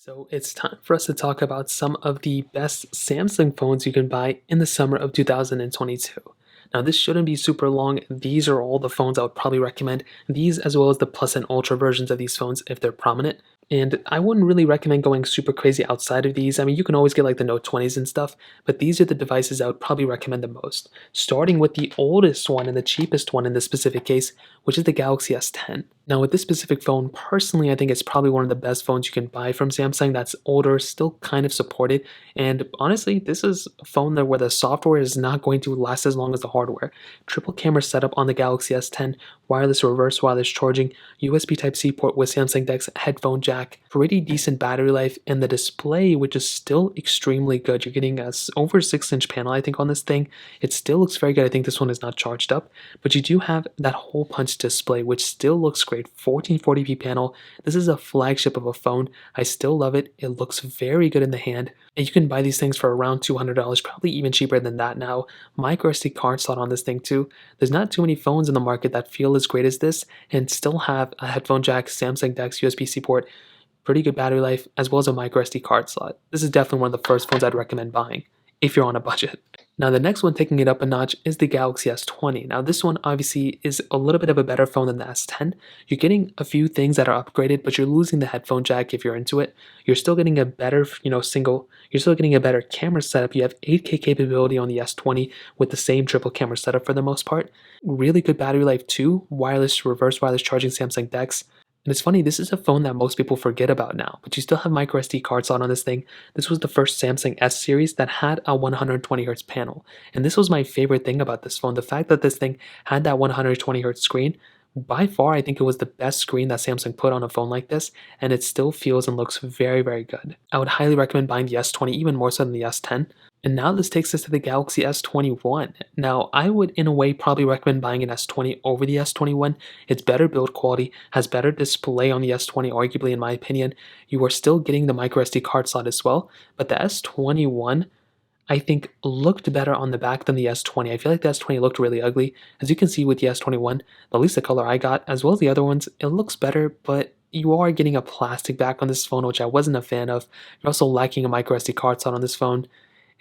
So it's time for us to talk about some of the best Samsung phones you can buy in the summer of 2022. Now, this shouldn't be super long. These are all the phones I would probably recommend. These, as well as the Plus and Ultra versions of these phones, if they're prominent. And I wouldn't really recommend going super crazy outside of these. I mean, you can always get like the Note 20s and stuff, but these are the devices I would probably recommend the most. Starting with the oldest one and the cheapest one in this specific case, which is the Galaxy S10. Now, with this specific phone, personally, I think it's probably one of the best phones you can buy from Samsung that's older, still kind of supported. And honestly, this is a phone that where the software is not going to last as long as the hardware. Triple camera setup on the Galaxy S10, wireless reverse wireless charging, USB Type-C port with Samsung DeX headphone jack, pretty decent battery life, and the display, which is still extremely good. You're getting a over 6-inch panel, I think, on this thing. It still looks very good. I think this one is not charged up, but you do have that hole punch display, which still looks great. 1440p panel. This is a flagship of a phone. I still love it. It looks very good in the hand. And you can buy these things for around $200, probably even cheaper than that now. Micro SD card slot on this thing too. There's not too many phones in the market that feel as great as this and still have a headphone jack, Samsung DeX USB-C port, pretty good battery life, as well as a micro SD card slot. This is definitely one of the first phones I'd recommend buying if you're on a budget. Now, the next one taking it up a notch is the Galaxy S20. Now, this one obviously is a little bit of a better phone than the S10. You're getting a few things that are upgraded, but you're losing the headphone jack if you're into it. You're still getting a better, you're still getting a better camera setup. You have 8K capability on the S20 with the same triple camera setup for the most part. Really good battery life too. Wireless, reverse wireless charging Samsung DeX. And it's funny, this is a phone that most people forget about now, but you still have micro SD card slot on this thing. This was the first Samsung S series that had a 120Hz panel. And this was my favorite thing about this phone. The fact that this thing had that 120Hz screen, by far, I think it was the best screen that Samsung put on a phone like this, and it still feels and looks very, very good. I would highly recommend buying the S20 even more so than the S10. And now this takes us to the Galaxy S21. Now, I would in a way probably recommend buying an S20 over the S21. It's better build quality, has better display on the S20, arguably in my opinion. You are still getting the micro SD card slot as well, but the S21 I think looked better on the back than the S20. I feel like the S20 looked really ugly. As you can see with the S21, at least the color I got, as well as the other ones, it looks better, but you are getting a plastic back on this phone, which I wasn't a fan of. You're also lacking a micro SD card slot on this phone,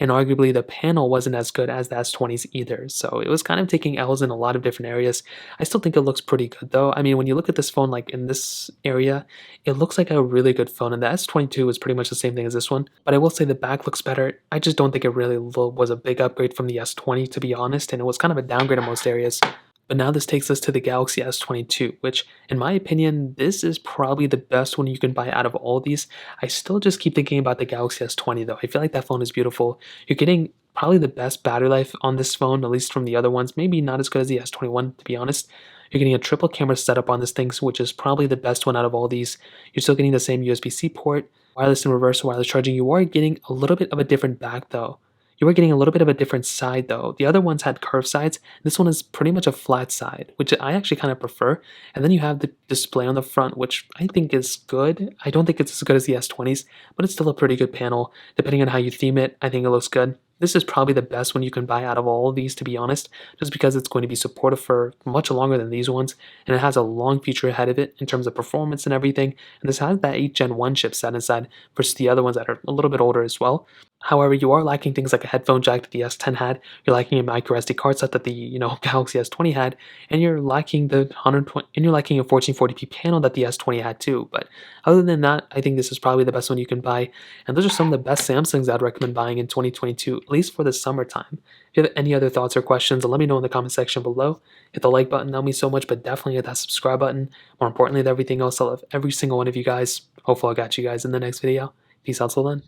and arguably the panel wasn't as good as the S20's either. So it was kind of taking L's in a lot of different areas. I still think it looks pretty good though. I mean, when you look at this phone like in this area, it looks like a really good phone, and the S22 is pretty much the same thing as this one. But I will say the back looks better. I just don't think it really was a big upgrade from the S20, to be honest, and it was kind of a downgrade in most areas. But now this takes us to the Galaxy S22, which in my opinion, this is probably the best one you can buy out of all these. I still just keep thinking about the Galaxy S20 though. I feel like that phone is beautiful. You're getting probably the best battery life on this phone, at least from the other ones. Maybe not as good as the S21, to be honest. You're getting a triple camera setup on this thing, which is probably the best one out of all these. You're still getting the same USB-C port, wireless and reverse wireless charging. You are getting a little bit of a different back though. You are getting a little bit of a different side though. The other ones had curved sides. This one is pretty much a flat side, which I actually kind of prefer. And then you have the display on the front, which I think is good. I don't think it's as good as the S20s, but it's still a pretty good panel. Depending on how you theme it, I think it looks good. This is probably the best one you can buy out of all of these, to be honest, just because it's going to be supportive for much longer than these ones, and it has a long future ahead of it in terms of performance and everything. And this has that 8 Gen 1 chipset inside versus the other ones that are a little bit older as well. However, you are lacking things like a headphone jack that the S10 had. You're lacking a micro SD card slot that the Galaxy S20 had, and you're lacking the 120 and you're lacking a 1440p panel that the S20 had too. But other than that, I think this is probably the best one you can buy. And those are some of the best Samsungs I'd recommend buying in 2022, at least for the summertime. If you have any other thoughts or questions, let me know in the comment section below. Hit the like button, that means so much, but definitely hit that subscribe button. More importantly than everything else, I love every single one of you guys. Hopefully I'll catch you guys in the next video. Peace out till then.